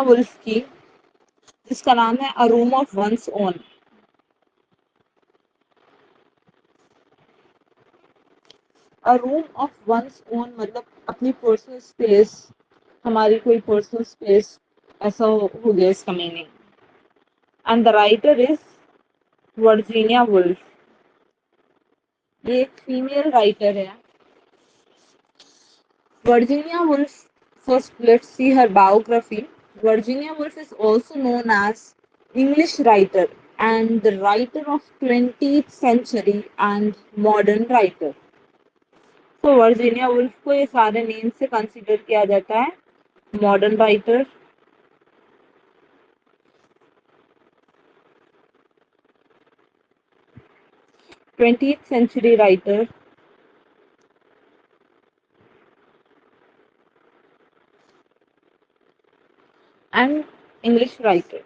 Wolf की, जिसका नाम है अ room of one's own. A room of one's own मतलब अपनी पर्सनल स्पेस, हमारी कोई पर्सनल स्पेस, ऐसा हो गया इसका meaning. And the writer is Virginia Woolf. ये एक फीमेल राइटर है। Virginia Woolf, first let's see her biography. Virginia Woolf is also known as English writer and the writer of 20th century and modern writer. So Virginia Woolf को ये सारे name से consider किया जाता है। Modern writer, 20th century writer and English writer.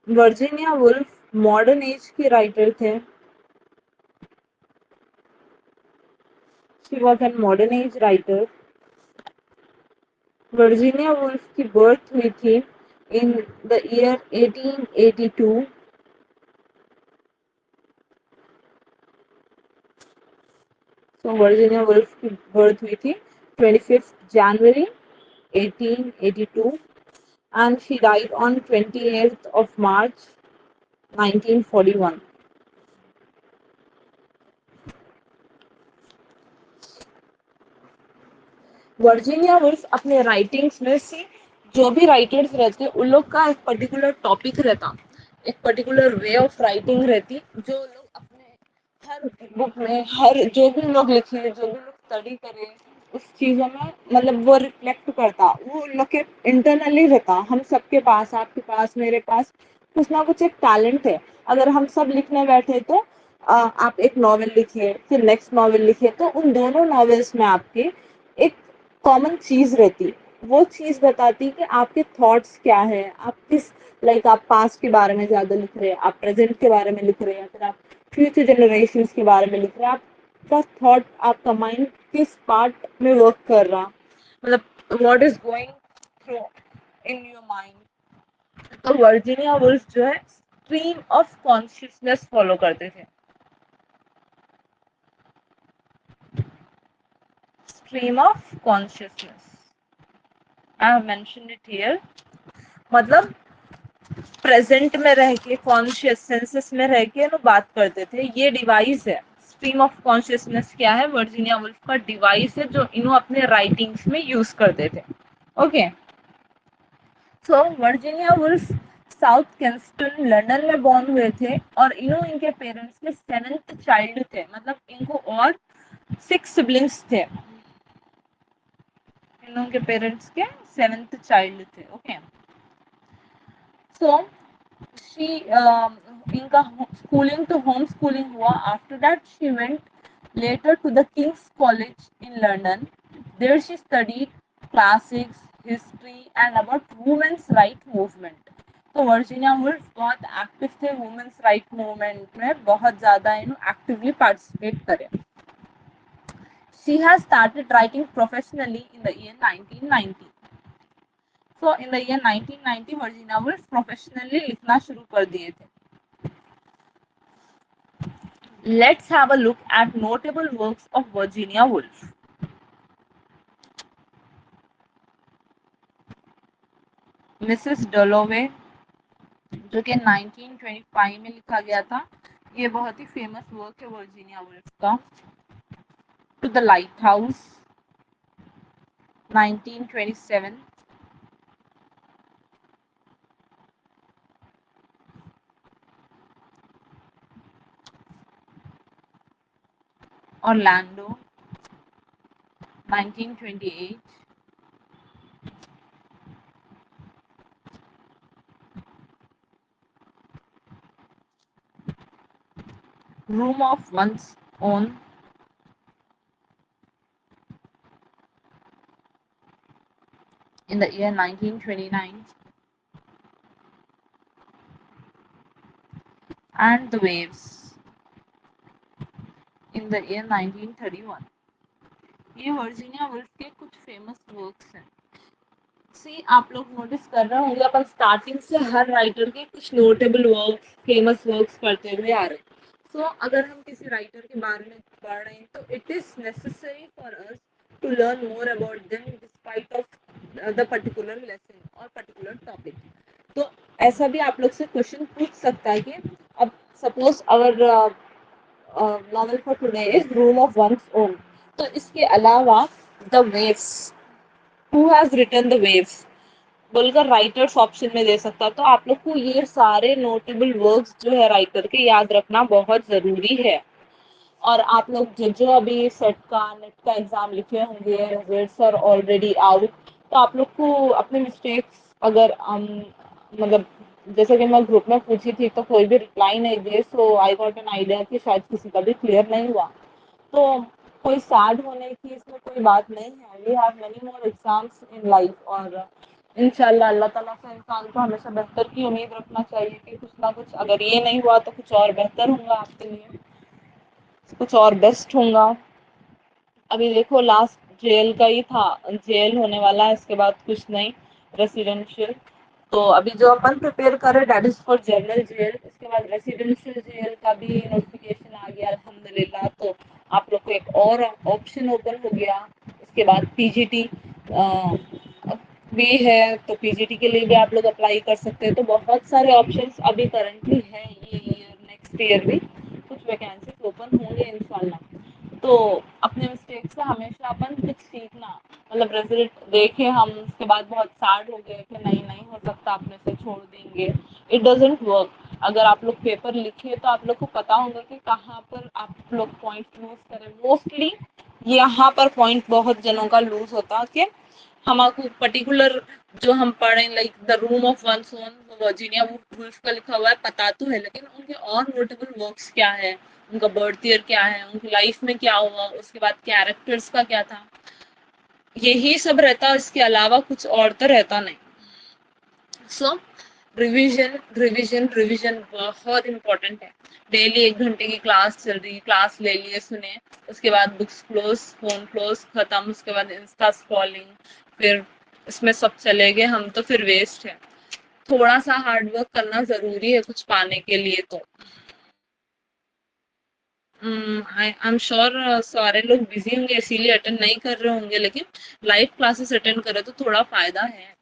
Virginia Woolf modern age के writer थे। She was a modern age writer. Virginia Woolf की बर्थ हुई थी इन द ईयर 1882। तो वर्जीनिया वुल्फ की बर्थ हुई थी 25 जनवरी 1882 and she died on 28th of March 1941. Virginia Woolf अपने राइटिंग्स में से, जो भी राइटर्स रहते उन लोग का एक पर्टिकुलर टॉपिक रहता, एक पर्टिकुलर वे ऑफ राइटिंग रहती, जो लोग अपने हर बुक में, हर जो भी लोग लिखे, जो भी लोग स्टडी करे, उस चीजों में मतलब वो रिफ्लेक्ट करता, वो उन लोग के इंटरनली रहता। हम सबके पास, आपके पास, मेरे पास कुछ ना कुछ एक टैलेंट है। अगर हम सब लिखने बैठे तो आप एक नॉवेल लिखिए, फिर नेक्स्ट नॉवेल लिखिए, तो उन दोनों नॉवेल्स में आपके एक कॉमन चीज रहती, वो चीज बताती कि आपके थॉट्स क्या है, आप किस आप पास्ट के बारे में ज्यादा लिख रहे हैं, आप प्रेजेंट के बारे में लिख रहे हैं, फिर आप फ्यूचर जनरेशन के बारे में लिख रहे हैं, आपका थॉट, आपका माइंड किस पार्ट में वर्क कर रहा, मतलब what is going through in your mind. तो वर्जीनिया वुल्फ जो है स्ट्रीम ऑफ कॉन्शियसनेस फॉलो करते थे। Stream of consciousness, I have mentioned it here. मतलब प्रेजेंट में रह के, कॉन्शियस सेंसेस में रह के वो बात करते थे। ये डिवाइस है, स्ट्रीम ऑफ कॉन्शियसनेस क्या है, वर्जीनिया वुल्फ का डिवाइस है जो इन्हों अपने राइटिंग्स में यूज करते थे। ओके, सो वर्जीनिया वुल्फ साउथ केंस्टन लंदन में बॉर्न हुए थे और इनके पेरेंट्स के सेवेंथ चाइल्ड थे, मतलब इनको और 6 सिबलिंग्स थे। इनके पेरेंट्स के सेवेंथ चाइल्ड थे। ओके, सो she इनका schooling to home schooling हुआ. After that she went later to the King's College in London. There she studied classics, history and about women's right movement. तो Virginia Woolf बहुत active थे women's right movement में, बहुत ज्यादा actively participate करे। She has started writing professionally in the year 1990. So in the year 1990 Virginia Woolf professionally लिखना शुरू कर दिए थे। Let's have a look at notable works of Virginia Woolf. Mrs. Dalloway, जो कि 1925 में लिखा गया था, ये बहुत ही फेमस वर्क है वर्जीनिया वुल्फ का। To the lighthouse, 1927। Orlando, 1928। Room of One's Own, in the year 1929. and the Waves in the year 1931। ये वर्जीनिया वुल्फ के कुछ फेमस वर्क्स हैं। सी आप लोग नोटिस कर रहे होंगे अपन स्टार्टिंग से हर राइटर के कुछ नोटेबल वर्क्स फेमस वर्क्स पढ़ते हुए आ रहे हैं। सो अगर हम किसी राइटर के बारे में पढ़ रहे हैं तो it is necessary for us to learn more about them despite of the particular lesson और पर्टिकुलर टॉपिक। तो ऐसा भी आप लोग से क्वेश्चन पूछ सकता है कि अब suppose our novel for today is room of one's own, तो इसके अलावा the waves, who has written the waves बोलकर राइटर्स ऑप्शन में दे सकता है। तो आप लोग को ये सारे नोटेबल वर्क्स जो है राइटर के याद रखना बहुत जरूरी है। और आप लोग जो अभी सेट का नेट का एग्जाम लिखे होंगे, रिजल्ट्स आर ऑलरेडी आउट, तो आप लोग को अपने मिस्टेक्स अगर मतलब जैसे कि मैं ग्रुप में पूछी थी तो कोई भी रिप्लाई नहीं दिए, सो आई गॉट एन आइडिया कि शायद किसी का भी क्लियर नहीं हुआ। तो कोई सैड होने की इसमें कोई बात नहीं है। We have many more exams in life और इंशाल्लाह अल्लाह ताला से इंसान को हमेशा बेहतर की उम्मीद रखना चाहिए कि कुछ ना कुछ अगर ये नहीं हुआ तो कुछ और बेहतर होगा आपके लिए, कुछ और बेस्ट होगा। अभी देखो लास्ट जेल का ही था, जेल होने वाला है, इसके बाद कुछ नहीं, रेसिडेंशियल। तो अभी जो अपन प्रिपेयर कर रहे that is for general jail, इसके बाद रेसिडेंशियल जेल का भी नोटिफिकेशन आ गया अल्हम्दुलिल्लाह। तो आप लोग को एक और ऑप्शन ओपन हो गया। इसके बाद पीजीटी भी है, तो पीजीटी के लिए भी आप लोग अप्लाई कर सकते हैं। तो बहुत सारे ऑप्शंस अभी करंटली है, ये ईयर नेक्स्ट ईयर भी कुछ वैकेंसीज ओपन होंगे इंशाल्लाह। तो अपने मिस्टेक से हमेशा अपन कुछ सीखना, मतलब रिजल्ट देखे हम उसके बाद बहुत सैड हो गए कि नहीं नहीं हो सकता, अपने से छोड़ देंगे, इट डजंट वर्क। अगर आप लोग पेपर लिखे तो आप लोग को पता होगा कि कहाँ पर आप लोग पॉइंट लूज करें। मोस्टली यहाँ पर पॉइंट बहुत जनों का लूज होता है कि हमारे पर्टिकुलर जो हम पढ़े like the room of one's own Virginia Woolf का लिखा हुआ है पता तो है, लेकिन उनके और नोटेबल वर्क्स क्या है, उनका बर्थ ईयर क्या है, उनकी लाइफ में क्या हुआ, उसके बाद कैरेक्टर्स का क्या था, यही सब रहता, इसके अलावा कुछ और तो रहता नहीं। सो रिवीजन रिवीजन रिवीजन बहुत इंपॉर्टेंट है। डेली 1 घंटे की क्लास चल रही, क्लास ले लिए सुने, उसके बाद बुक्स क्लोज, फोन क्लोज, खत्म, उसके बाद इंस्टा स्क्रॉलिंग, फिर इसमें सब चले गए हम तो फिर वेस्ट है। थोड़ा सा हार्डवर्क करना जरूरी है कुछ पाने के लिए। तो आई एम श्योर सारे लोग बिजी होंगे इसीलिए अटेंड नहीं कर रहे होंगे, लेकिन लाइव क्लासेस अटेंड करें तो थोड़ा फायदा है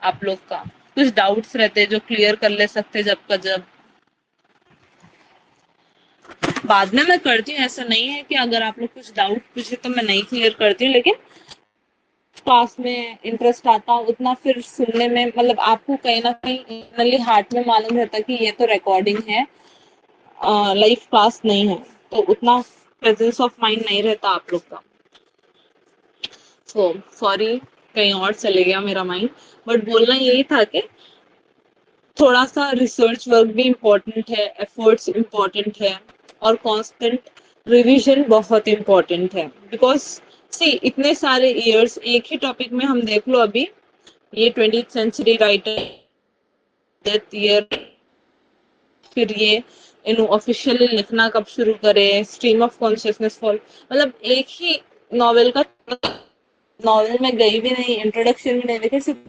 आप लोग का। कुछ डाउट्स रहते हैं जो क्लियर कर ले सकते जब का जब, बाद में मैं करती हूँ। ऐसा नहीं है कि अगर आप लोग कुछ डाउट पूछे तो मैं नहीं क्लियर करती हूँ, लेकिन क्लास में इंटरेस्ट आता उतना फिर सुनने में, मतलब आपको कहीं ना कहीं इंटरनली हार्ट में मालूम रहता कि ये तो रिकॉर्डिंग है, लाइव क्लास नहीं है, तो उतना प्रेजेंस ऑफ माइंड नहीं रहता आप लोग का। सो सॉरी, कहीं और चले गया मेरा माइंड, बट बोलना यही था कि थोड़ा सा रिसर्च वर्क भी इम्पोर्टेंट है, एफर्ट्स इम्पोर्टेंट है, और कांस्टेंट रिवीजन बहुत इम्पोर्टेंट है। बिकॉज सी इतने सारे ईयर्स एक ही टॉपिक में हम देख लो, अभी ये 20th century writer death year, फिर ये इन ऑफिशियली लिखना कब शुरू करे, स्ट्रीम ऑफ कॉन्शियसनेस फॉल, मतलब एक ही नॉवेल का, नॉवेल में गई भी नहीं, इंट्रोडक्शन भी नहीं देखे, सिर्फ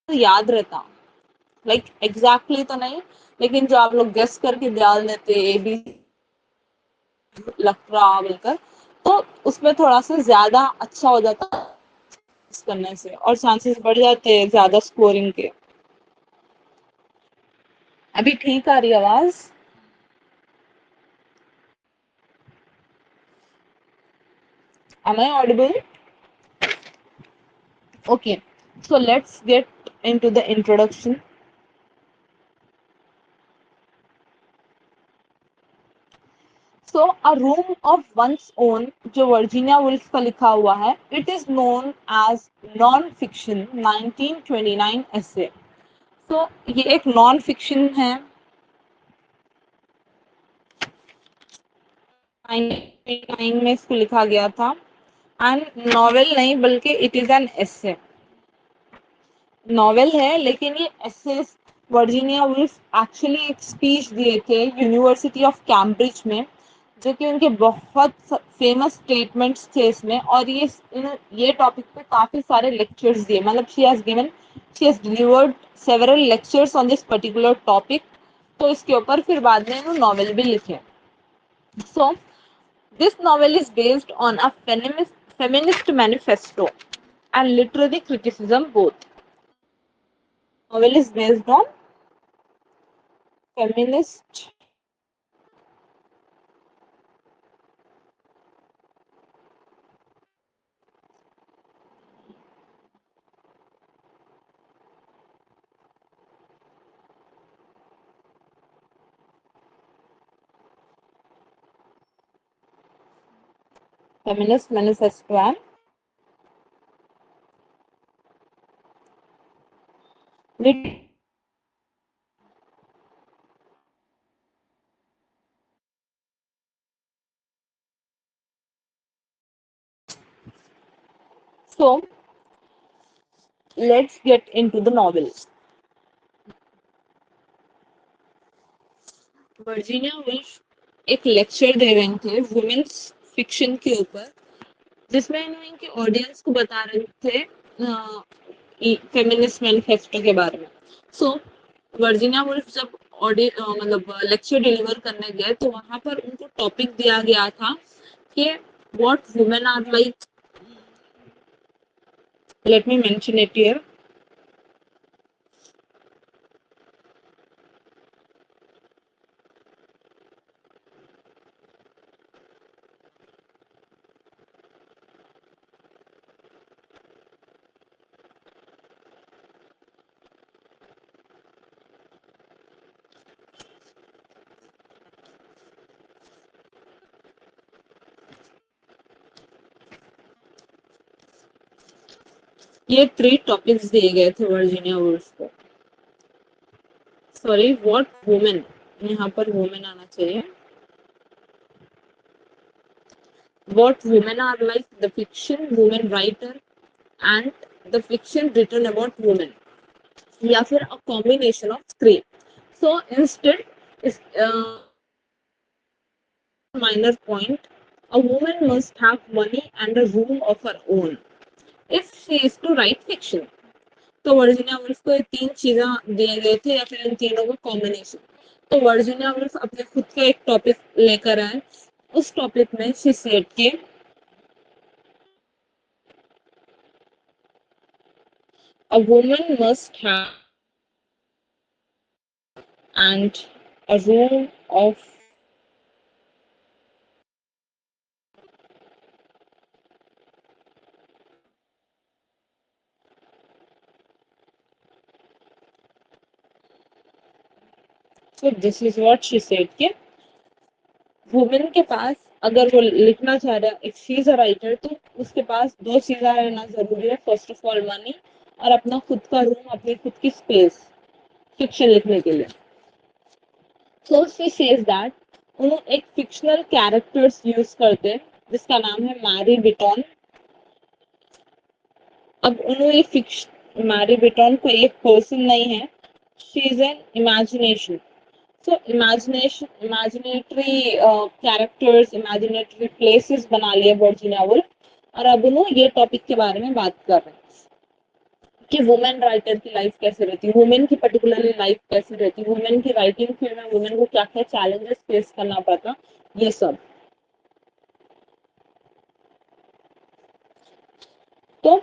याद रहता, लाइक एग्जैक्टली तो नहीं, लेकिन जो आप लोग गेस करके डाल देते ए बी लग रहा बोलकर, तो उसमें थोड़ा सा ज्यादा अच्छा हो जाता करने से, और चांसेस बढ़ जाते हैं ज्यादा स्कोरिंग के। अभी ठीक आ रही आवाज? Am I audible? Okay, so let's get into the introduction. So, A Room of One's Own जो वर्जीनिया वुल्फ का लिखा हुआ है, it is known as non-fiction 1929 essay. So, ये एक नॉन फिक्शन है 1999 में इसको लिखा गया था। एंड नॉवेल नहीं बल्कि it is an essay, novel है लेकिन ये एसे। वर्जीनिया वुल्फ एक्चुअली एक स्पीच दिए थे यूनिवर्सिटी ऑफ कैम्ब्रिज में, जो कि उनके बहुत फेमस स्टेटमेंट्स थे इसमें, और ये टॉपिक पे काफी सारे लेक्चर्स दिए, मतलब she has delivered several lectures on this particular topic. तो इसके ऊपर फिर बाद में इन्होंने नॉवेल भी लिखे। So this novel is based on a feminist manifesto and literary criticism both. Novel is based on feminist feminist manifesto and lit- so let's get into the novel. Virginia Woolf एक lecture दे रहे थे women's fiction के ऊपर, जिसमें इन्होंने इनके audience को बता रहे थे फेमिनिस्ट मैनिफेस्टो के बारे में। सो वर्जीनिया वुल्फ जब मतलब लेक्चर डिलीवर करने गए तो वहां पर उनको टॉपिक दिया गया था कि what women are like. Let me mention it here. ये 3 टॉपिक्स दिए गए थे वर्जीनिया वुल्फ को। सॉरी, व्हाट वुमेन, यहाँ पर वुमेन आना चाहिए। What women are like, the fiction women writer and the fiction written about women, या फिर a combination of three. So instead is minor point, a woman must have money and a room of her own if she is to write fiction. तो Virginia Woolf को ये 3 चीजें दिए गए थे या फिर इन तीनों का कॉम्बिनेशन। तो वर्जीनिया वुल्फ अपने खुद का एक टॉपिक लेकर आए। उस टॉपिक में शी सेड के a woman must have and a room of so this is what she said कि वुमेन के पास अगर वो लिखना चाह रहा है, if she is a writer, तो उसके पास 2 चीजें रहना जरूरी है। फर्स्ट ऑफ ऑल मनी, और अपना खुद का रूम, अपनी खुद की स्पेस फिक्शन लिखने के लिए। सो शी सेज दैट उन्होंने एक फिक्शनल कैरेक्टर्स यूज करते हैं जिसका नाम है मैरी बिटॉन। अब उन्होंने मैरी बिटॉन को एक पर्सन नहीं है, she is an imagination. So imaginatory characters, imaginatory places बना लिए वर्जीनिया वुल्फ, और अब उन्होंने ये टॉपिक के बारे में बात कर रहे हैं कि वुमेन राइटर की लाइफ कैसे रहती है, वुमेन की पर्टिकुलरली लाइफ कैसे रहती है, वुमेन की राइटिंग फील्ड में वुमेन को क्या क्या चैलेंजेस फेस करना पड़ता, ये सब। तो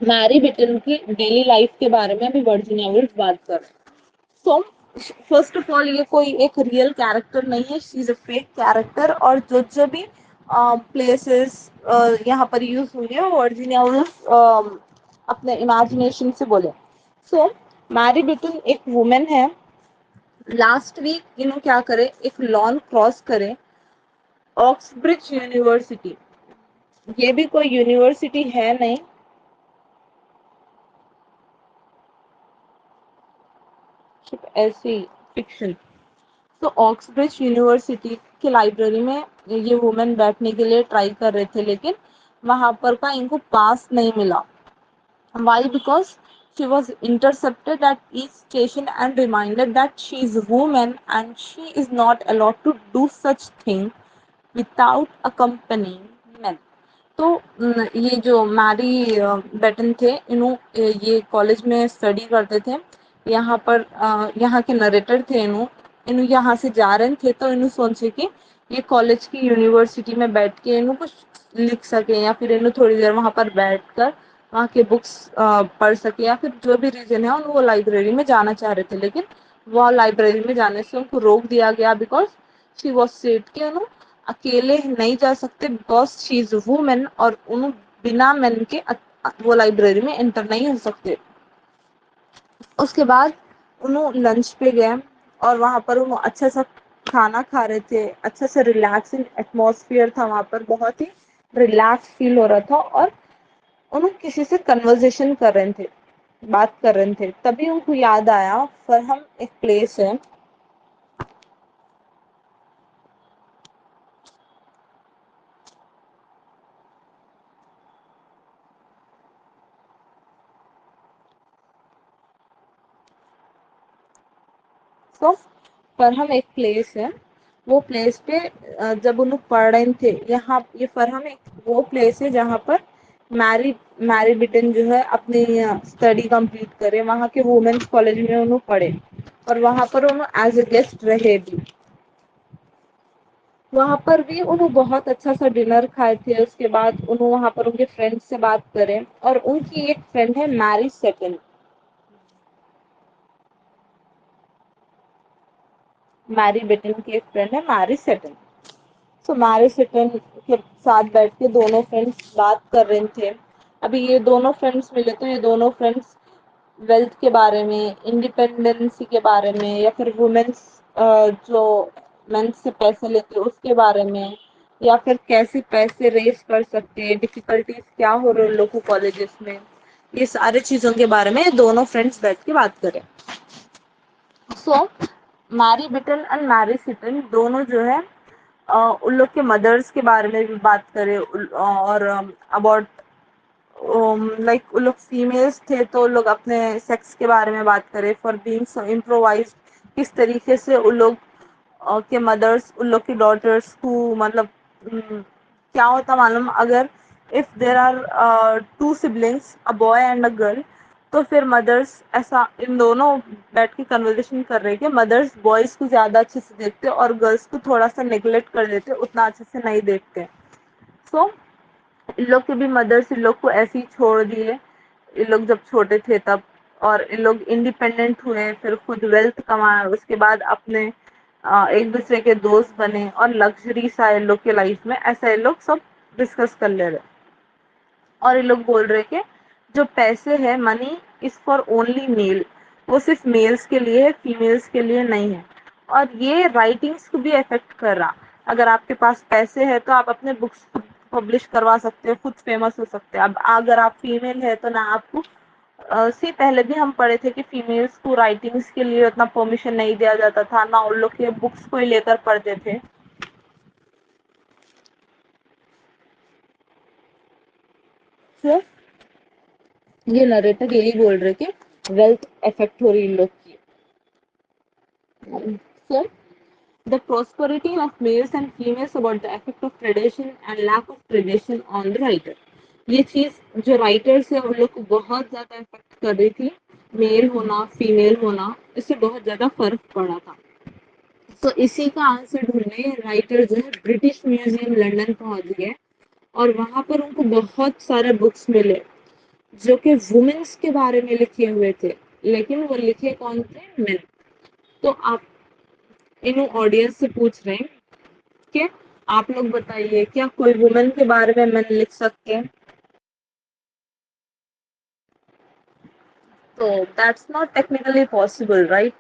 मैरी बिटन की डेली लाइफ के बारे में भी वर्जीनिया वुल्फ बात कर रहे हैं। सो फर्स्ट ऑफ ऑल ये कोई एक रियल कैरेक्टर नहीं है, she is a fake character, और जो जो भी प्लेसेस यहाँ पर यूज हुई है वर्जीनिया वुल्फ अपने इमेजिनेशन से बोले। सो मैरी बिटन एक वुमेन है। लास्ट वीक क्या करे, एक लॉन क्रॉस करे ऑक्सब्रिज यूनिवर्सिटी, ये भी कोई यूनिवर्सिटी है नहीं, ऐसी फिक्शन। तो ऑक्सब्रिज यूनिवर्सिटी की लाइब्रेरी में ये वुमेन बैठने के लिए ट्राई कर रहे थे, लेकिन वहां पर का इनको पास नहीं मिला। Why? Because she was intercepted at each station and reminded that she is a woman and she is not allowed to do such thing without accompanying men. तो ये जो मैरी बेटन थे, ये कॉलेज में स्टडी करते थे। यहाँ पर यहाँ के नरेटर थे, इन्हों यहाँ से जा रहे थे, तो इन्हों सोचे कि ये कॉलेज की यूनिवर्सिटी में बैठ के इन्हों कुछ लिख सके, या फिर इन्हों थोड़ी देर वहाँ पर बैठकर वहाँ के बुक्स पढ़ सके, या फिर जो भी रीजन है वो लाइब्रेरी में जाना चाह रहे थे। लेकिन वह लाइब्रेरी में जाने से उनको रोक दिया गया, बिकॉज शी वॉज सेड कि अकेले नहीं जा सकते, बिकॉज शी इज वुमेन, और उन बिना मेन के वो लाइब्रेरी में एंटर नहीं हो सकते। उसके बाद उन्होंने लंच पे गए और वहां पर उन्होंने अच्छा सा खाना खा रहे थे, अच्छा सा रिलैक्सिंग एटमॉस्फेयर था वहां पर, बहुत ही रिलैक्स फील हो रहा था, और उन्होंने किसी से कन्वर्सेशन कर रहे थे, बात कर रहे थे। तभी उनको याद आया फरहम एक प्लेस है, तो फरहम एक प्लेस है, वो प्लेस पे जब उन्होंने पढ़ रहे थे, यहाँ ये फरहम एक वो प्लेस है जहाँ पर मैरी मैरी बिटन जो है अपनी स्टडी कंप्लीट करे, वहाँ के वुमेन्स कॉलेज में उन्होंने पढ़े, और वहाँ पर उन्होंने एज ए गेस्ट रहे भी। वहां पर भी उन्होंने बहुत अच्छा सा डिनर खाए थे। उसके बाद उन्होंने वहां पर उनके फ्रेंड से बात करें, और उनकी एक फ्रेंड है मैरी सेटन। मैरी बेटन की एक फ्रेंड है मैरी सेटन। तो मैरी सेटन के साथ बैठ के दोनों फ्रेंड्स बात कर रहे थे। अभी ये दोनों फ्रेंड्स मिले, तो ये दोनों फ्रेंड्स वेल्थ के बारे में, इंडिपेंडेंसी के बारे में, या फिर वुमेन्स जो मेंस से पैसे लेते हैं उसके बारे में, या फिर कैसे पैसे रेस कर सकते हैं, डिफिकल्टीज क्या हो रहे हैं लोगों कॉलेजेस में, ये सारी चीजों के बारे में दोनों फ्रेंड्स बैठ के बात करें। सो मैरी बिटन एंड मैरी सिटन दोनों जो है उन लोग के मदर्स के बारे में भी बात करें, और अबाउट लाइक उन लोग फीमेल्स थे तो उन लोग अपने सेक्स के बारे में बात करें, फॉर बीइंग सो इम्प्रोवाइज, किस तरीके से उन लोग के मदर्स उन लोग की डॉटर्स को, मतलब क्या होता मालूम, अगर if there are two siblings, a boy and a girl, तो फिर मदर्स ऐसा इन दोनों बैठ के कन्वर्सेशन कर रहे कि मदर्स बॉयज को ज्यादा अच्छे से देखते और गर्ल्स को थोड़ा सा नेग्लेक्ट कर देते, उतना अच्छे से नहीं देखते। सो इन लोग के भी मदर्स इन लोग को ऐसे ही छोड़ दिए, इन लोग जब छोटे थे तब, और इन लोग इंडिपेंडेंट हुए, फिर खुद वेल्थ कमाया, उसके बाद अपने एक दूसरे के दोस्त बने, और लग्जरी सा इन लोग के लाइफ में ऐसा इन लोग सब डिस्कस कर ले रहे। और ये लोग बोल रहे कि जो पैसे है, money is for only mail, वो सिर्फ मेल्स के लिए है, फीमेल्स के लिए नहीं है। और ये राइटिंग्स को भी अफेक्ट कर रहा। अगर आपके पास पैसे है तो आप अपने बुक्स पब्लिश करवा सकते हो, खुद फेमस हो सकते हैं। अब अगर आप फीमेल है तो ना आपको से पहले भी हम पढ़े थे कि फीमेल्स को राइटिंग्स के लिए उतना परमिशन नहीं दिया जाता था, ना उन लोग के बुक्स को ही लेकर पढ़ते थे। तो ये नरेटर यही बोल रहे कि वेल्थ इफेक्ट हो रही इन लोग की। So the prosperity of males and females about the effect of predation and lack of predation on the writer. ये चीज जो राइटर्स है उन लोग को बहुत ज्यादा इफेक्ट कर रही थी, मेल होना फीमेल होना, इससे बहुत ज्यादा फर्क पड़ा था। तो इसी का आंसर ढूंढने राइटर जो है ब्रिटिश म्यूजियम लंदन पहुंच गए, और वहां पर उनको बहुत सारे बुक्स मिले जो कि वुमेन्स के बारे में लिखे हुए थे, लेकिन वो लिखे कौन थे? मेन। तो आप इन ऑडियंस से पूछ रहे हैं कि आप लोग बताइए क्या कोई वुमेन के बारे में मैन लिख सकते हैं? तो that's not technically possible, right?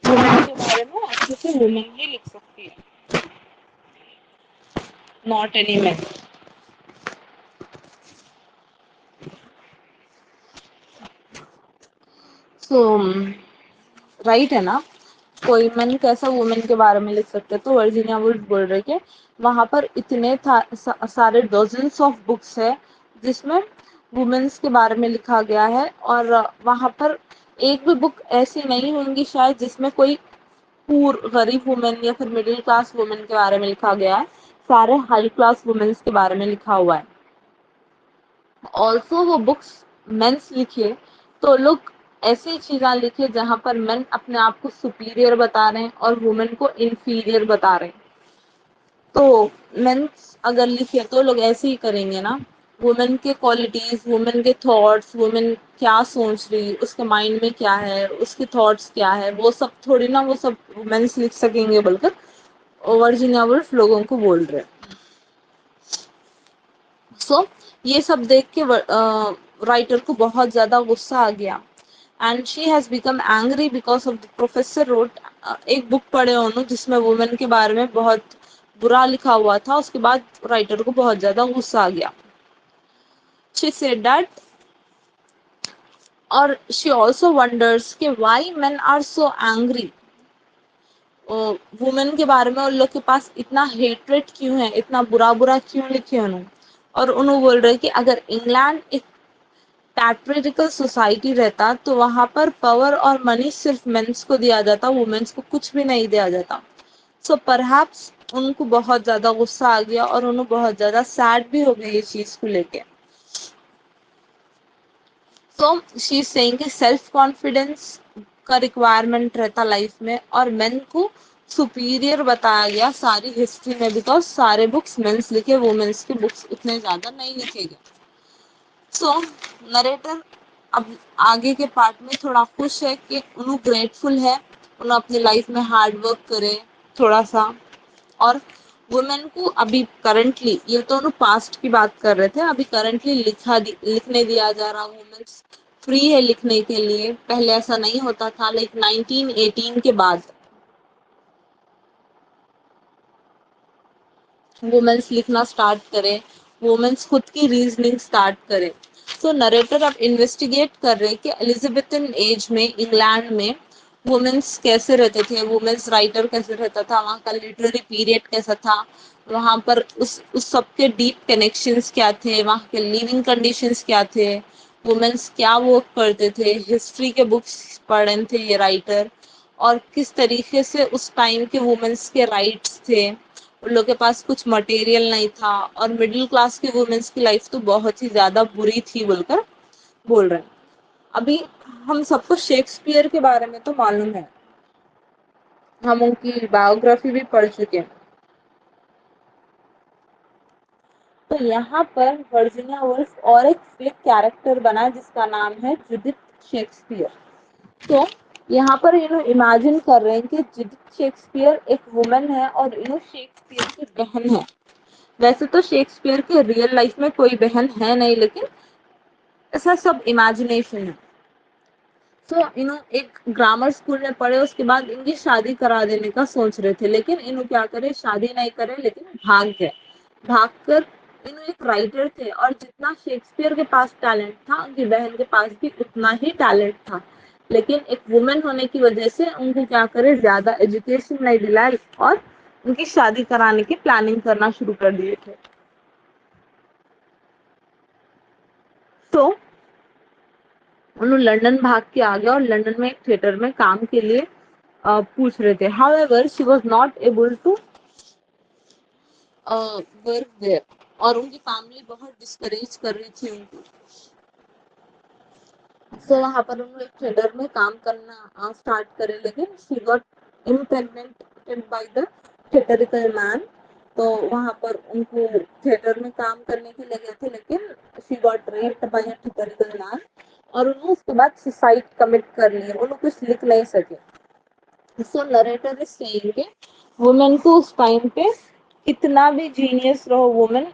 Women के बारे में अच्छे से वुमेन ही लिख सकती है, not any man. So right है ना, कोई मैन कैसा वुमेन के बारे में लिख सकते हैं? तो वर्जीनिया वुल्फ बोल रहे कि वहां पर इतने सारे डजन्स ऑफ बुक्स है जिसमें वुमेन्स के बारे में लिखा गया है, और वहां पर एक भी बुक ऐसी नहीं होंगी शायद जिसमें कोई पूर गरीब वुमेन या फिर मिडिल क्लास वुमेन के बारे में लिखा गया है। सारे हाई क्लास वुमेन्स के बारे में लिखा हुआ है। ऑल्सो वो बुक्स मेंस लिखे तो लोग ऐसी चीजें लिखे जहां पर मेन अपने आप को सुपीरियर बता रहे हैं और वुमेन को इंफीरियर बता रहे हैं। तो मेंस अगर लिखे तो लोग ऐसे ही करेंगे ना। वुमेन के क्वालिटीज, वुमेन के थॉट्स, वुमेन क्या सोच रही, उसके माइंड में क्या है, उसके थॉट्स क्या है, वो सब थोड़ी ना वो सब वुमेन्स लिख सकेंगे, बोलकर वर्जीनिया वुल्फ लोगों को बोल रहे हैं। सो ये सब देख के राइटर को बहुत ज्यादा गुस्सा आ गया, and she has become angry because of the professor wrote. एक बुक पढ़े उन्होंने जिसमें वुमेन के बारे में बहुत बुरा लिखा हुआ था, उसके बाद राइटर को बहुत ज्यादा गुस्सा आ गया। शी सेड दैट, और शी ऑल्सो वंडर्स कि why men are so angry. Women के बारे में उन लोग के पास इतना हेट्रेट क्यों है, इतना बुरा बुरा क्यों लिखे उन्होंने। और उन्होंने बोल रहे कि अगर इंग्लैंड एक पैट्रियटिकल सोसाइटी रहता तो वहां पर पावर और मनी सिर्फ मेंस को दिया जाता, वुमेन्स को कुछ भी नहीं दिया जाता। सो परहैप्स उनको बहुत ज्यादा गुस्सा आ गया और उन्हें बहुत ज्यादा सैड भी हो गई ये चीज को लेके। सो शी इज सेइंग कि सेल्फ कॉन्फिडेंस का रिक्वायरमेंट रहता लाइफ में, और मेन को सुपीरियर बताया गया सारी हिस्ट्री में, बिकॉज सारे बुक्स मेंस लिखे, वुमेन्स के बुक्स उतने ज्यादा नहीं लिखे गए। सो नरेटर अब आगे के पार्ट में थोड़ा खुश है कि उन्हें ग्रेटफुल है, उन्हें अपनी लाइफ में हार्ड वर्क करे थोड़ा सा। और वुमेन को अभी करंटली, ये तो उन्हें पास्ट की बात कर रहे थे, अभी करंटली लिखने दिया जा रहा, वुमेन्स फ्री है लिखने के लिए। पहले ऐसा नहीं होता था, लाइक 1918 के बाद वुमेन्स लिखना स्टार्ट करे, वुमेन्स खुद की रीजनिंग स्टार्ट करे। सो नरेटर अब इन्वेस्टिगेट कर रहे कि एलिजाबेथन एज में इंग्लैंड में वुमेन्स कैसे रहते थे, वुमेन्स राइटर कैसे रहता था, वहाँ का लिटरेरी पीरियड कैसा था, वहाँ पर उस सबके डीप कनेक्शंस क्या थे, वहाँ के लिविंग कंडीशंस क्या थे, वुमेन्स क्या वर्क करते थे, हिस्ट्री के बुक्स पढ़े थे ये राइटर, और किस तरीके से उस टाइम के वुमेन्स के राइट्स थे। उन लोग के पास कुछ मटेरियल नहीं था, और मिडिल क्लास की वुमेन्स की लाइफ तो बहुत ही ज्यादा बुरी थी बोलकर बोल रहे हैं। अभी हम सबको शेक्सपियर के बारे में तो मालूम है, हम उनकी बायोग्राफी भी पढ़ चुके हैं। तो यहाँ पर वर्जीनिया वुल्फ और एक फेक कैरेक्टर बना जिसका नाम है जुडिथ शेक्सपियर। तो यहाँ पर इमेजिन कर रहे हैं कि जुडिथ शेक्सपियर एक वुमन है और शेक्सपियर की बहन है। वैसे तो शेक्सपियर के रियल लाइफ में कोई बहन है नहीं, लेकिन ऐसा सब इमेजिनेशन है। तो एक ग्रामर स्कूल में पढ़े, उसके बाद इनकी शादी करा देने का सोच रहे थे, लेकिन क्या करे, शादी नहीं करे, लेकिन भाग गए। भागकर एक राइटर थे, और जितना शेक्सपियर के पास टैलेंट था उनकी बहन के पास भी उतना ही टैलेंट था, लेकिन एक वुमेन होने की वजह से उनको क्या करे, ज्यादा एजुकेशन नहीं दिलाई और उनकी शादी कराने की प्लानिंग करना शुरू कर दिए थे। तो उन्होंने लंदन भाग के आ गया और लंदन में एक थिएटर में काम के लिए पूछ रहे थे। However she was not able to work there, और उनकी फैमिली बहुत डिस्करेज कर रही थी उनको। तो वहां पर उन्होंने एक थिएटर में काम करना स्टार्ट करे, लेकिन she got impregnated by the theatrical man. तो वहां पर उनको थिएटर में काम करने के लिए गए थे, लेकिन she got raped by a theatrical man, और उन्होंने उसके बाद सुसाइड कमिट कर लिया, उन्होंने कुछ लिख नहीं सके। सो नरेटर इज सेइंग कि वुमेन को उस टाइम पे कितना भी जीनियस रहो वुमेन,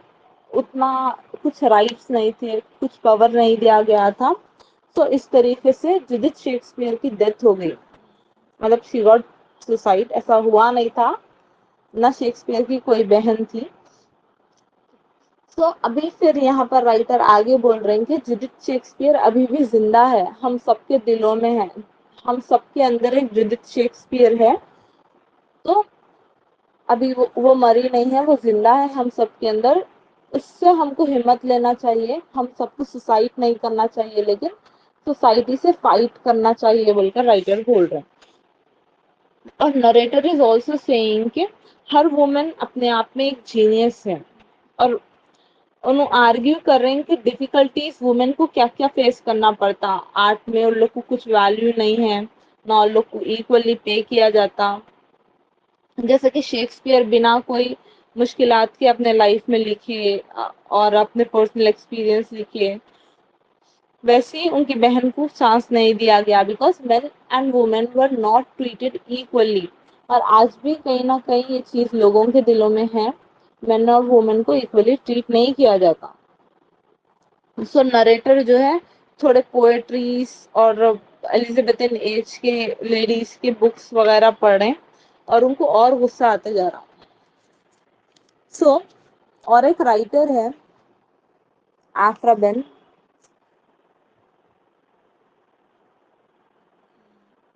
उतना कुछ राइट्स नहीं थे, कुछ पावर नहीं दिया गया था। तो इस तरीके से जुडिथ शेक्सपियर की डेथ हो गई, मतलब शी गॉट सुसाइड। ऐसा हुआ नहीं था, ना शेक्सपियर की कोई बहन थी। अभी फिर यहाँ पर राइटर आगे बोल रहे हैं कि जुडिथ शेक्सपियर अभी भी जिंदा है, हम सबके दिलों में है, हम सबके अंदर एक जुडिथ शेक्सपियर है। तो अभी वो मरी नहीं है, वो जिंदा है हम सबके अंदर। इससे हमको हिम्मत लेना चाहिए, हम सबको सुसाइड नहीं करना चाहिए, लेकिन सोसाइटी से फाइट करना चाहिए बोलकर राइटर बोल रहे हैं। और नरेटर इज ऑल्सो सेइंग कि हर वुमेन अपने आप में एक जीनियस है। और उन्होंने आर्ग्यू कर रहे हैं कि डिफिकल्टीज वुमेन को क्या क्या फेस करना पड़ता, आर्ट में उन लोग को कुछ वैल्यू नहीं है, ना उन लोग को इक्वली पे किया जाता। जैसे कि शेक्सपियर बिना कोई मुश्किलात के अपने लाइफ में लिखे और अपने पर्सनल एक्सपीरियंस लिखे, वैसे ही उनकी बहन को चांस नहीं दिया गया, because main and women were not treated equally. और आज भी कहीं ना कहीं ये चीज लोगों के दिलों में है, मेन और वुमेन को इक्वली ट्रीट नहीं किया जाता। सो नरेटर जो है थोड़े पोएट्रीज और एलिजाबेथन एज के लेडीज के बुक्स वगैरह पढ़े और उनको और गुस्सा आते जा रहा। और एक राइटर है आफ्रा बेन,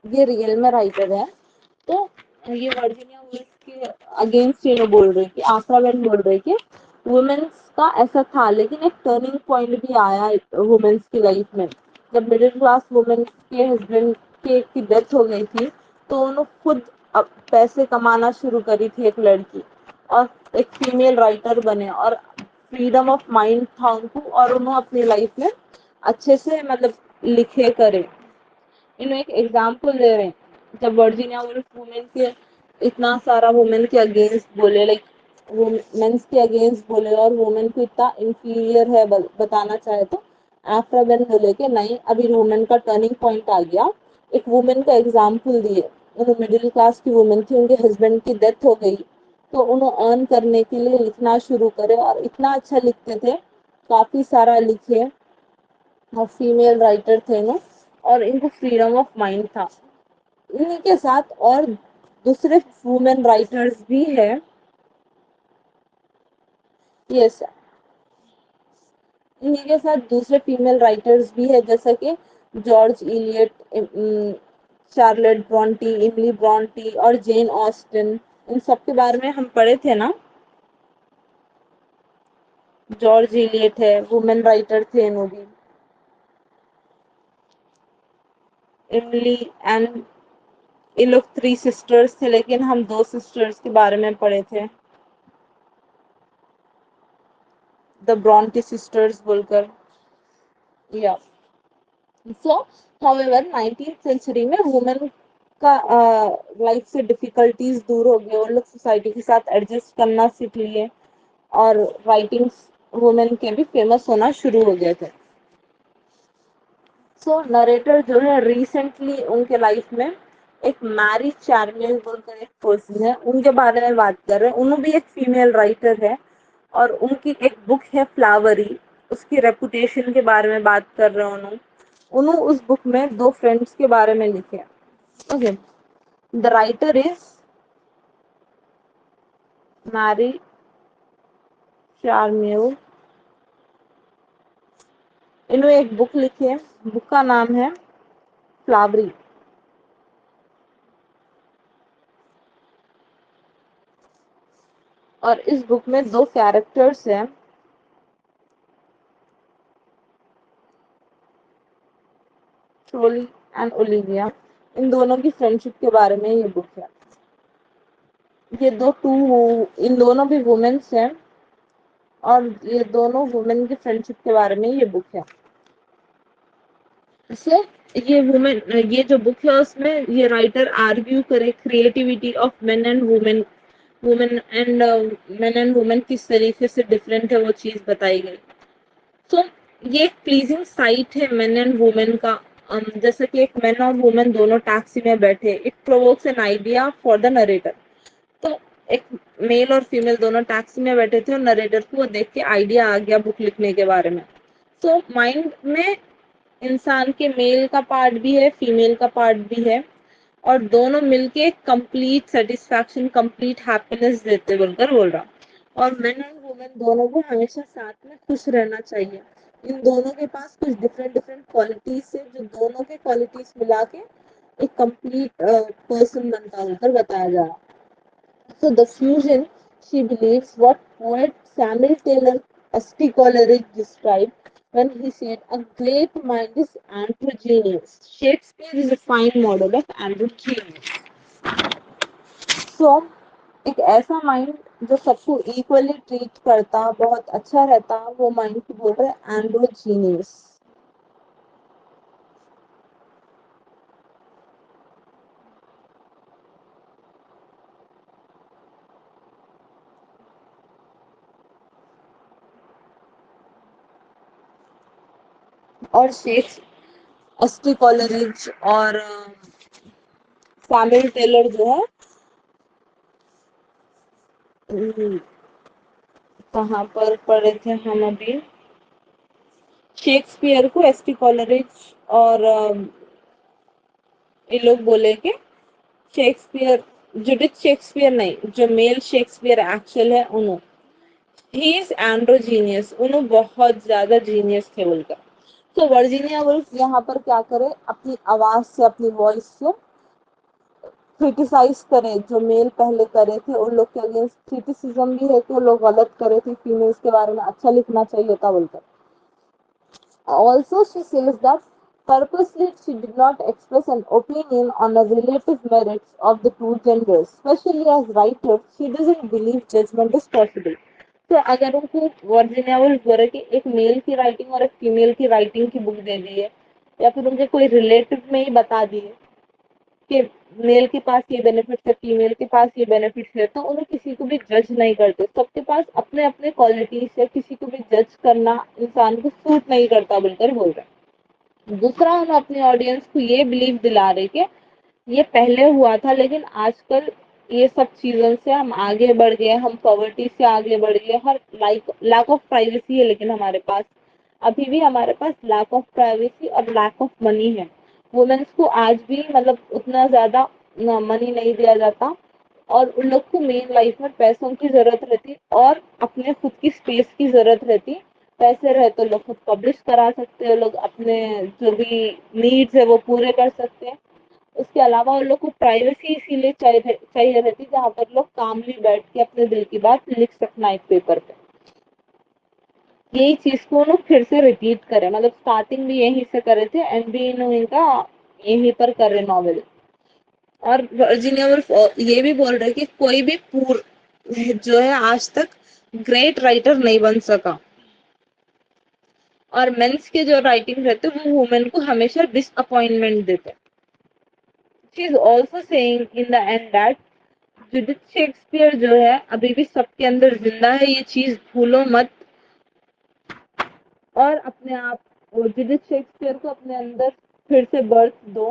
ये रियल में राइटर है। तो ये वर्जीनिया वुल्फ के अगेंस्ट ये लोग बोल रहे हैं कि आफ्रा बेन बोल रहे हैं कि वुमेन्स का ऐसा था, लेकिन एक टर्निंग पॉइंट भी आया वुमेन्स की लाइफ में। जब मिडिल क्लास वुमेन के हस्बैंड की डेथ हो गई थी, तो उन्होंने खुद अब पैसे कमाना शुरू करी थी एक लड़की, और एक फीमेल राइटर बने, और फ्रीडम ऑफ माइंड था उनको, और उन्होंने अपनी लाइफ में अच्छे से मतलब लिखे करे। इन्हें एक एग्जाम्पल दे रहे हैं, जब वर्जीनिया वुल्फ वुमेन के इतना सारा वुमेन के अगेंस्ट बोले, लाइक वुमेन्स के अगेंस्ट बोले और वुमेन को इतना इंफीरियर है बताना चाहे, तो आफ्रा बेन बोले कि नहीं, अभी वुमेन का टर्निंग पॉइंट आ गया। एक वुमेन का एग्जाम्पल दिए, उन्होंने मिडिल क्लास की वुमेन थी, उनके हस्बैंड की डेथ हो गई, तो उन्होंने अर्न करने के लिए लिखना शुरू करे, और इतना अच्छा लिखते थे, काफी सारा लिखे, और फीमेल राइटर थे ना, और इनको फ्रीडम ऑफ माइंड था। इन्हीं के साथ और दूसरे वुमेन राइटर्स भी है। यस, इन्हीं के साथ दूसरे फीमेल राइटर्स भी है, जैसे कि जॉर्ज इलियट, चार्लेट ब्रॉन्टी, इमली ब्रॉन्टी और जेन ऑस्टिन। इन सब के बारे में हम पढ़े थे ना। जॉर्ज इलियट है, वुमेन राइटर थे इन्हों भी। इमली एंड, ये लोग 3 सिस्टर्स थे, लेकिन हम 2 सिस्टर्स के बारे में पढ़े थे, द ब्रॉन्टी सिस्टर्स बोलकर। या सो हाउएवर 19th सेंचुरी में वुमेन का लाइफ से डिफिकल्टीज दूर हो गए, वो लोग सोसाइटी के साथ एडजस्ट करना सीख लिए, और राइटिंग्स वुमेन के भी फेमस होना शुरू हो गए थे। नरेटर जो है रिसेंटली उनके लाइफ में एक मैरी चार्मियन बोलकर एक पर्सन है, उनके बारे में बात कर रहे हैं। उन्होंने भी एक फीमेल राइटर है, और उनकी एक बुक है फ्लावरी, उसकी रेपुटेशन के बारे में बात कर रहे हैं उन्होंने। उन्होंने उस बुक में 2 फ्रेंड्स के बारे में लिखे। Okay, the writer is Mary Charmian. इन्होंने एक बुक लिखी है, बुक का नाम है फ्लावरी। और इस बुक में 2 कैरेक्टर्स हैं, ट्रोली एंड ओलिविया। इन दोनों की फ्रेंडशिप के बारे में ये बुक है। ये इन दोनों भी वुमेन्स हैं, और ये दोनों वुमेन की फ्रेंडशिप के बारे में ये बुक है। सो ये जो बुक है उसमें ये राइटर आर्ग्यू करे creativity of main and women, main and women किस तरीके से डिफरेंट है, वो चीज बताई गई। सो ये एक प्लीजिंग साइट है मेन एंड वुमेन का। जैसे कि एक मैन और वुमेन दोनों टैक्सी में बैठे, it provokes an idea for the narrator. तो एक मेल और फीमेल दोनों टैक्सी में बैठे थे, और नरेटर को वो देख के आइडिया आ गया बुक लिखने के बारे में। तो माइंड में इंसान के मेल का पार्ट भी है, फीमेल का पार्ट भी है, और दोनों मिलके कंप्लीट सेटिस्फैक्शन, कंप्लीट हैप्पीनेस देते बोलकर बोल रहा। और मेन और वुमेन दोनों को हमेशा साथ में खुश रहना चाहिए। इन दोनों के पास कुछ डिफरेंट डिफरेंट क्वालिटीज है, जो दोनों के क्वालिटीज मिला के एक कंप्लीट पर्सन बनता है ऊपर बताया जा रहा। So the fusion, she believes, what poet Samuel Taylor St. Coleridge described when he said, "A great mind is androgynous." Shakespeare is a fine model of androgynous. So एक ऐसा माइंड जो सबको इक्वली ट्रीट करता, बहुत अच्छा रहता, वो mind को बोल रहे हैं एंड्रोजीनियस। और शेक्स एस्टी कॉलरिज और सैमुअल टेलर जो है, कहाँ पर पढ़े थे हम अभी, शेक्सपियर को एसटी कॉलरिज और ये लोग बोले कि शेक्सपियर, जुडिथ शेक्सपियर नहीं, जो मेल शेक्सपियर एक्चुअल है उन्हों, ही इज एंड्रोजीनियस, उन्हों बहुत ज्यादा जीनियस थे बोलकर। तो वर्जीनिया वुल्फ यहाँ पर क्या करे, अपनी आवाज से, अपनी वॉइस से क्रिटिसाइज करें जो मेल पहले करे थे उन लोग के अगेंस्ट। क्रिटिसिज्म भी है कि वो लोग गलत करे थे, फीमेल्स के बारे में अच्छा लिखना चाहिए था बोलकर। Also, she says that purposely she did not express an opinion on the relative merits of the two genders. Especially as writer, she doesn't believe judgment is possible. तो अगर उनको वर्जीनिया वुल्फ बोले कि एक मेल की writing और एक female की राइटिंग की बुक दे दी है, या फिर उनके कोई रिलेटिव में ही बता दिए कि मेल के पास ये बेनिफिट्स है, फीमेल के पास ये बेनिफिट्स है, तो उन्हें किसी को भी जज नहीं करते। सबके पास अपने अपने क्वालिटीज है, किसी को भी जज करना इंसान को सूट नहीं करता बोलकर बोल रहे हैं। दूसरा, हम अपने ऑडियंस को ये बिलीव दिला रहे कि ये पहले हुआ था, लेकिन आजकल ये सब चीजों से हम आगे बढ़ गए, हम पॉवर्टी से आगे बढ़ गए, हर लैक ऑफ प्राइवेसी है, लेकिन हमारे पास अभी भी हमारे पास लैक ऑफ प्राइवेसी और लैक ऑफ मनी है। वुमेन्स को आज भी मतलब उतना ज्यादा मनी नहीं दिया जाता, और उन लोग को मेन लाइफ में पैसों की जरूरत रहती और अपने खुद की स्पेस की जरूरत रहती। पैसे रहे तो लोग खुद पब्लिश करा सकते हैं, लोग अपने जो भी नीड्स है वो पूरे कर सकते हैं। उसके अलावा उन लोग को प्राइवेसी इसीलिए चाहिए रहती, जहाँ पर लोग कामली बैठ के अपने दिल की बात लिख सकना एक पेपर पे। यही चीज को लोग फिर से रिपीट करें, मतलब स्टार्टिंग भी यहीं से करे थे, एंड भी इनका यहीं पर करे नॉवेल। और वर्जीनिया वुल्फ ये भी बोल रहे कि कोई भी जो है आज तक ग्रेट राइटर नहीं बन सका, और मेंस के जो राइटिंग रहते वो वुमेन को हमेशा डिसअपॉइंटमेंट देते। She is also saying in the end that Judith Shakespeare जो है अभी भी सबके अंदर जिंदा है, ये चीज भूलो मत। और अपने आप जुडिथ शेक्सपियर को अपने अंदर फिर से बर्थ दो,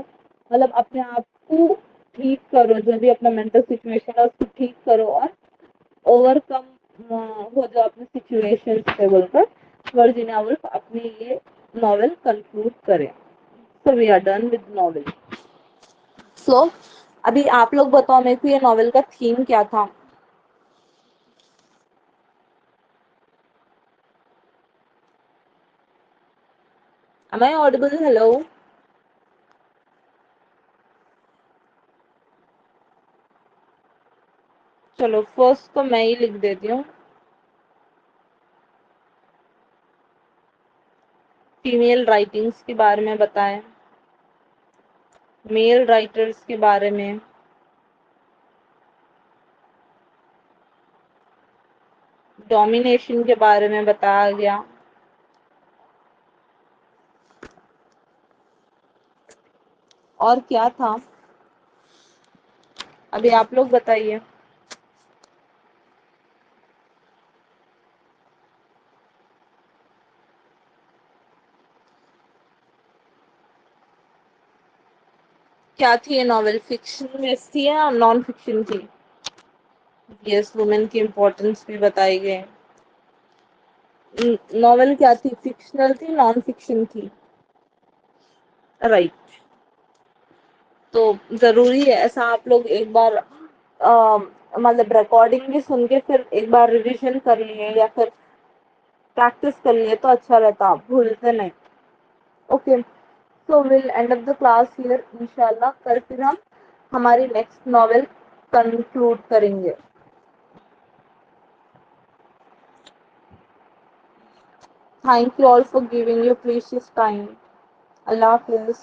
मतलब अपने आप को ठीक करो, जो भी अपना मेंटल सिचुएशन है उसको ठीक करो और ओवरकम हो जाओ अपने सिचुएशन से बोलकर वर्जीनिया वुल्फ अपनी ये नॉवेल कंक्लूड करें। So we are done with novel. So अभी आप लोग बताओ मेरे को ये नॉवेल का थीम क्या था। Am I audible? Hello. चलो फर्स्ट तो मैं ही लिख देती हूँ। फीमेल राइटिंग्स के बारे में बताएं, मेल राइटर्स के बारे में, डोमिनेशन के बारे में बताया गया, और क्या था अभी आप लोग बताइए। क्या थी ये नॉवेल, फिक्शन में थी या नॉन फिक्शन थी? यस, वुमेन की इम्पोर्टेंस भी बताई गई। नॉवेल क्या थी, फिक्शनल थी नॉन फिक्शन थी? Right right. तो जरूरी है ऐसा आप लोग एक बार मतलब रिकॉर्डिंग भी सुन के फिर एक बार रिविजन कर लिए या फिर प्रैक्टिस कर लिए तो अच्छा रहता, भूलते नहीं। Okay, so will end of the class here इंशाल्लाह। कल फिर हम हमारी नेक्स्ट नॉवेल कंक्लूड करेंगे। Thank you all for giving your precious time. Allah Hafiz.